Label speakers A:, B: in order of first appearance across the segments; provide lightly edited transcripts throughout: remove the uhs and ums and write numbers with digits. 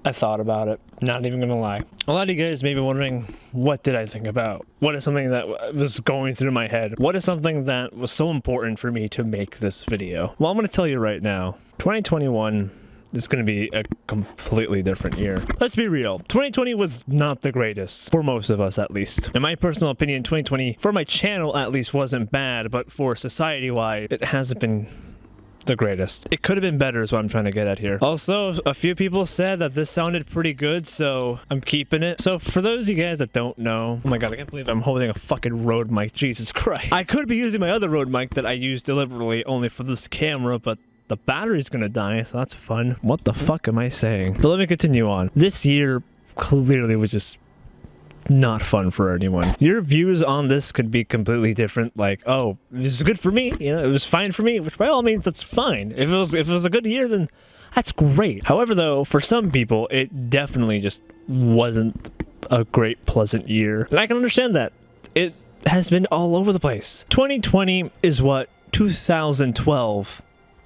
A: I thought about it. Not even gonna lie. A lot of you guys may be wondering, what did I think about? What is something that was going through my head? What is something that was so important for me to make this video? Well, I'm gonna tell you right now. 2021 is gonna be a completely different year. Let's be real. 2020 was not the greatest, for most of us at least. In my personal opinion, 2020, for my channel at least, wasn't bad, but for society-wide, it hasn't been the greatest. It could have been better is what I'm trying to get at here. Also, a few people said that this sounded pretty good, so I'm keeping it. So for those of you guys that don't know, oh my god, I can't believe I'm holding a fucking Rode mic. Jesus Christ. I could be using my other Rode mic that I use deliberately only for this camera, but the battery's gonna die, so that's fun. What the fuck am I saying? But let me continue on. This year clearly was just not fun for anyone. Your views on this could be completely different. Like, oh, this is good for me. You know, it was fine for me, which by all means, that's fine. If it was a good year, then that's great. However, though, for some people, it definitely just wasn't a great, pleasant year. And I can understand that. It has been all over the place. 2020 is what 2012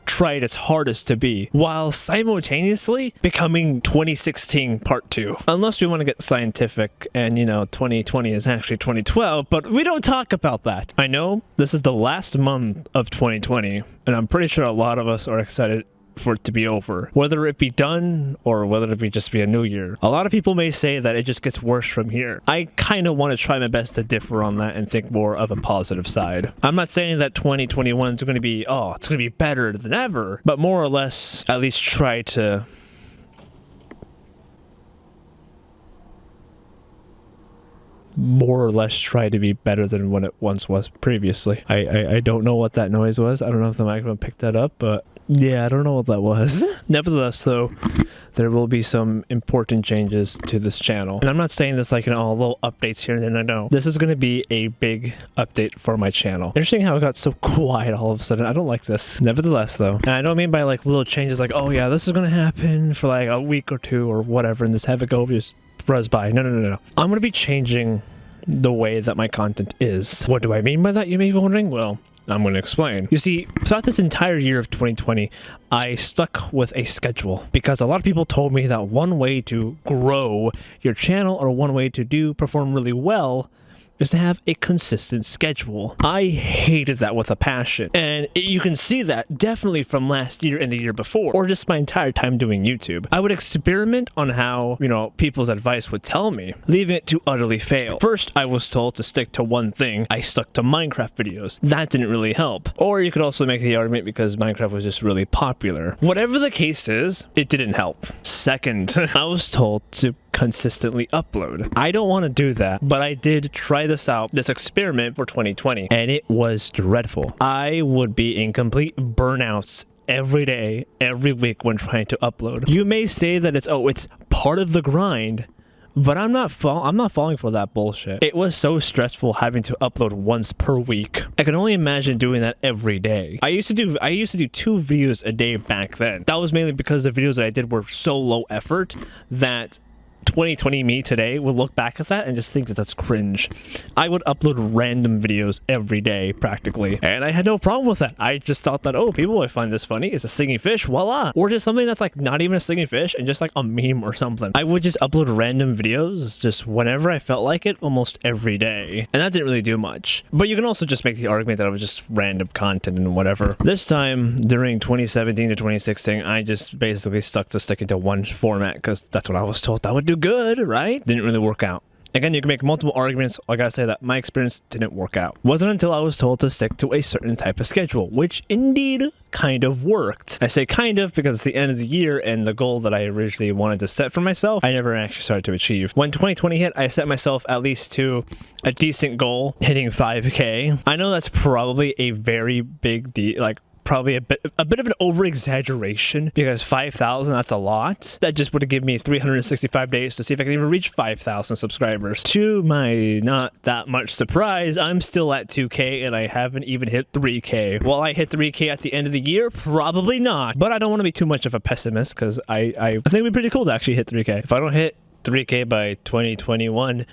A: tried its hardest to be, while simultaneously becoming 2016 part 2. Unless we want to get scientific and, you know, 2020 is actually 2012, but we don't talk about that. I know this is the last month of 2020, and I'm pretty sure a lot of us are excited for it to be over, whether it be done or whether it be just be a new year. A lot of people may say that it just gets worse from here. I kind of want to try my best to differ on that and think more of a positive side. I'm not saying that 2021 is going to be, oh, it's going to be better than ever, but more or less at least try to be better than when it once was previously. I don't know what that noise was. I don't know if the microphone picked that up, but yeah, I don't know what that was. Nevertheless, though, there will be some important changes to this channel. And I'm not saying this like, you know, little updates here and there. No. This is going to be a big update for my channel. Interesting how it got so quiet all of a sudden. I don't like this. Nevertheless, though, and I don't mean by like little changes like, oh yeah, this is going to happen for like a week or two or whatever and just have it go just buzz by. No. I'm going to be changing the way that my content is. What do I mean by that, you may be wondering? Well, I'm going to explain. You see, throughout this entire year of 2020, I stuck with a schedule because a lot of people told me that one way to grow your channel or one way to perform really well is to have a consistent schedule. I hated that with a passion. And you can see that definitely from last year and the year before, or just my entire time doing YouTube. I would experiment on how, you know, people's advice would tell me, leaving it to utterly fail. First, I was told to stick to one thing. I stuck to Minecraft videos. That didn't really help. Or you could also make the argument because Minecraft was just really popular. Whatever the case is, it didn't help. Second, I was told to consistently upload. I don't want to do that, but I did try this experiment for 2020, and it was dreadful. I would be in complete burnouts every day, every week when trying to upload. You may say that it's part of the grind, but I'm not falling for that bullshit. It was so stressful having to upload once per week. I can only imagine doing that every day. I used to do 2 videos a day back then. That was mainly because the videos that I did were so low effort that 2020 me today will look back at that and just think that that's cringe. I would upload random videos every day practically, and I had no problem with that. I just thought that, oh, people might find this funny. It's a singing fish, voila. Or just something that's like not even a singing fish and just like a meme or something. I would just upload random videos just whenever I felt like it, almost every day, and that didn't really do much. But you can also just make the argument that it was just random content and whatever. This time during 2017 to 2016, I just basically sticking to one format because that's what I was told that would do good, right? Didn't really work out. Again, you can make multiple arguments. I gotta say that my experience didn't work out. Wasn't until I was told to stick to a certain type of schedule, which indeed kind of worked. I say kind of because it's the end of the year and the goal that I originally wanted to set for myself, I never actually started to achieve. When 2020 hit, I set myself at least to a decent goal, hitting 5K. I know that's probably a very big deal, like probably a bit of an over-exaggeration because 5,000, that's a lot. That just would have given me 365 days to see if I can even reach 5,000 subscribers. To my not that much surprise, I'm still at 2K and I haven't even hit 3K. Will I hit 3K at the end of the year? Probably not. But I don't want to be too much of a pessimist because I think it'd be pretty cool to actually hit 3K. If I don't hit 3K by 2021,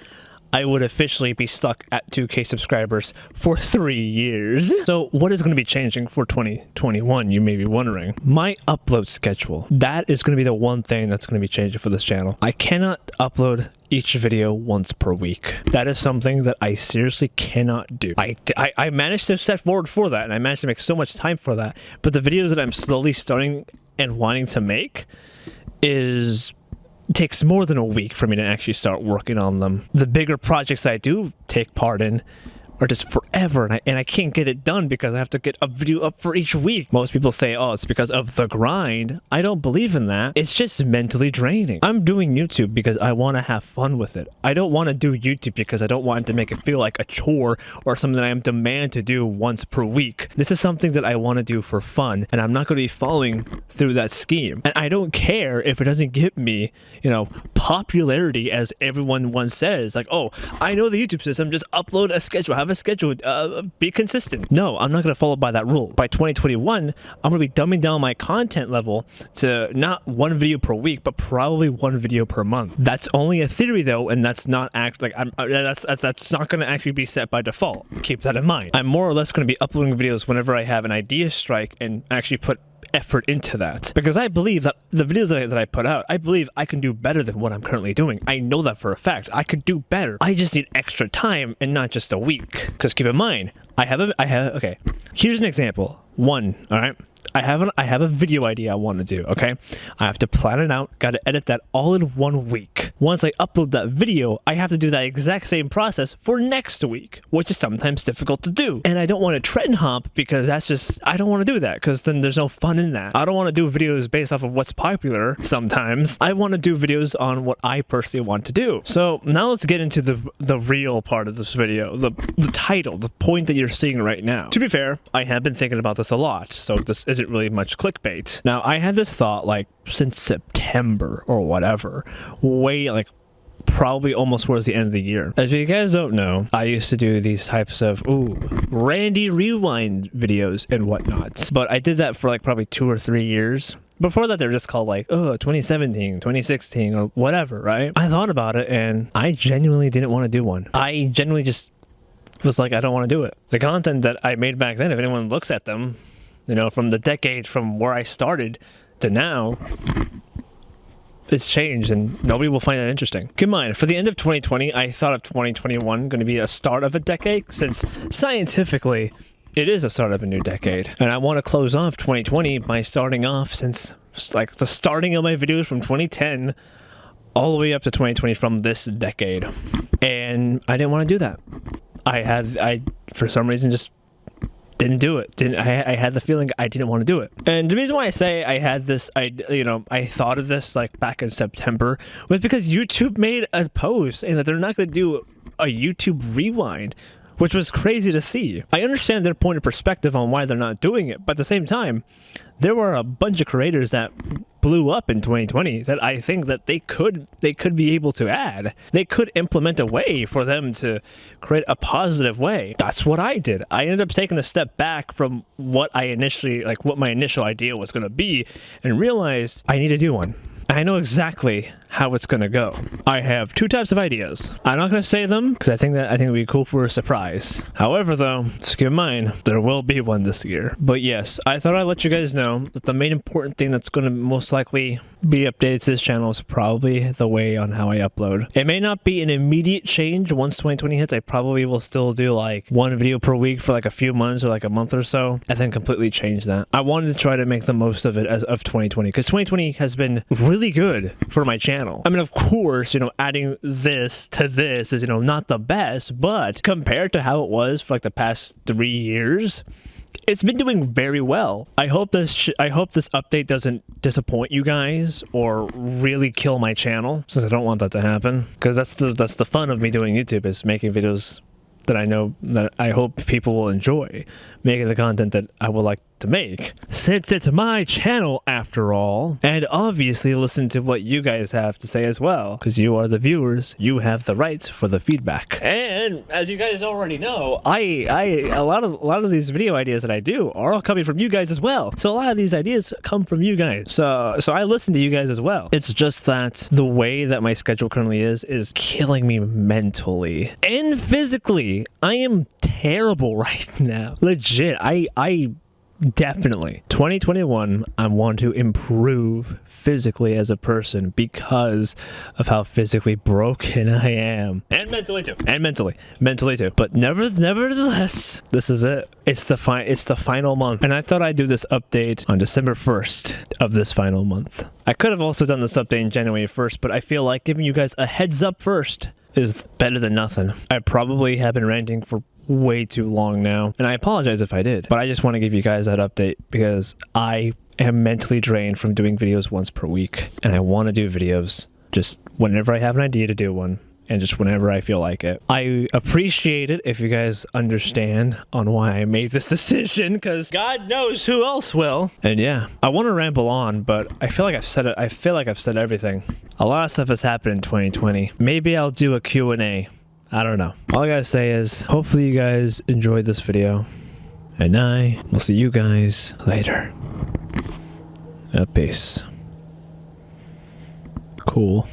A: I would officially be stuck at 2K subscribers for 3 years. So what is going to be changing for 2021, you may be wondering? My upload schedule. That is going to be the one thing that's going to be changing for this channel. I cannot upload each video once per week. That is something that I seriously cannot do. I managed to set forward for that, and I managed to make so much time for that, but the videos that I'm slowly starting and wanting to make takes more than a week for me to actually start working on them. The bigger projects I do take part in are just forever, and I can't get it done because I have to get a video up for each week. Most people say, oh, it's because of the grind. I don't believe in that. It's just mentally draining. I'm doing YouTube because I want to have fun with it. I don't want to do YouTube because I don't want to make it feel like a chore or something that I am demanded to do once per week. This is something that I want to do for fun, and I'm not going to be following through that scheme. And I don't care if it doesn't get me, popularity as everyone once says. Like, oh, I know the YouTube system, just upload a schedule, have a schedule, be consistent. No, I'm not going to follow by that rule. By 2021, I'm going to be dumbing down my content level to not one video per week, but probably one video per month. That's only a theory though, and that's not that's not going to actually be set by default. Keep that in mind. I'm more or less going to be uploading videos whenever I have an idea strike and actually put effort into that, because I believe that the videos that I put out, I believe I can do better than what I'm currently doing. I know that for a fact. I could do better. I just need extra time and not just a week. Because keep in mind, okay, here's an example. All right, I have a video idea I want to do, okay? I have to plan it out, got to edit that all in 1 week. Once I upload that video, I have to do that exact same process for next week, which is sometimes difficult to do. And I don't want to trend hop because I don't want to do that because then there's no fun in that. I don't want to do videos based off of what's popular sometimes. I want to do videos on what I personally want to do. So now let's get into the real part of this video, the title, the point that you're seeing right now. To be fair, I have been thinking about this a lot, so this isn't really much clickbait. Now, I had this thought like since September or whatever, probably almost towards the end of the year. If you guys don't know, I used to do these types of Randy Rewind videos and whatnot, but I did that for like probably 2 or 3 years. Before that, they were just called 2017, 2016, or whatever, right? I thought about it, and I genuinely didn't want to do one. I genuinely just was like, I don't want to do it. The content that I made back then, if anyone looks at them, from the decade from where I started to now, it's changed and nobody will find that interesting. Keep in mind, for the end of 2020, I thought of 2021 going to be a start of a decade, since scientifically, it is a start of a new decade. And I want to close off 2020 by starting off since the starting of my videos from 2010 all the way up to 2020 from this decade. And I didn't want to do that. I for some reason just didn't do it. I had the feeling I didn't want to do it. And the reason why I say I had this, I thought of this back in September was because YouTube made a post saying that they're not going to do a YouTube rewind, which was crazy to see. I understand their point of perspective on why they're not doing it, but at the same time, there were a bunch of creators that blew up in 2020 that I think that they could be able to add. They could implement a way for them to create a positive way. That's what I did. I ended up taking a step back from what I initially, what my initial idea was going to be, and realized I need to do one. I know exactly how it's going to go. I have 2 types of ideas. I'm not going to say them because I think it would be cool for a surprise. However, though, just keep in mind, there will be one this year. But yes, I thought I'd let you guys know that the main important thing that's going to most likely be updated to this channel is probably the way on how I upload. It may not be an immediate change once 2020 hits. I probably will still do 1 video per week for a few months or a month or so, and then completely change that. I wanted to try to make the most of it of 2020 because 2020 has been really good for my channel. I mean, of course, adding this to this is, not the best, but compared to how it was for the past 3 years, it's been doing very well. I hope this update doesn't disappoint you guys or really kill my channel, since I don't want that to happen, because that's the fun of me doing YouTube, is making videos that I hope people will enjoy, making the content that I would like to make, since it's my channel after all, and obviously listen to what you guys have to say as well, because you are the viewers, you have the right for the feedback. And as you guys already know, a lot of these video ideas that I do are all coming from you guys as well. So a lot of these ideas come from you guys. So I listen to you guys as well. It's just that the way that my schedule currently is killing me mentally and physically. I am terrible right now. Legit. I definitely 2021 I want to improve physically as a person because of how physically broken I am, and mentally too, but nevertheless, this is it. It's the final month, and I thought I'd do this update on December 1st of this final month. I could have also done this update in January 1st, but I feel like giving you guys a heads up first is better than nothing. I probably have been ranting for way too long now, and I apologize if I did, but I just want to give you guys that update because I am mentally drained from doing videos once per week, and I want to do videos just whenever I have an idea to do one, and just whenever I feel like it. I appreciate it if you guys understand on why I made this decision, because God knows who else will. And yeah, I want to ramble on, but I feel like I've said it. I feel like I've said everything. A lot of stuff has happened in 2020. Maybe I'll do a Q&A. I don't know. All I gotta say is, hopefully you guys enjoyed this video, and I will see you guys later. Peace. Cool.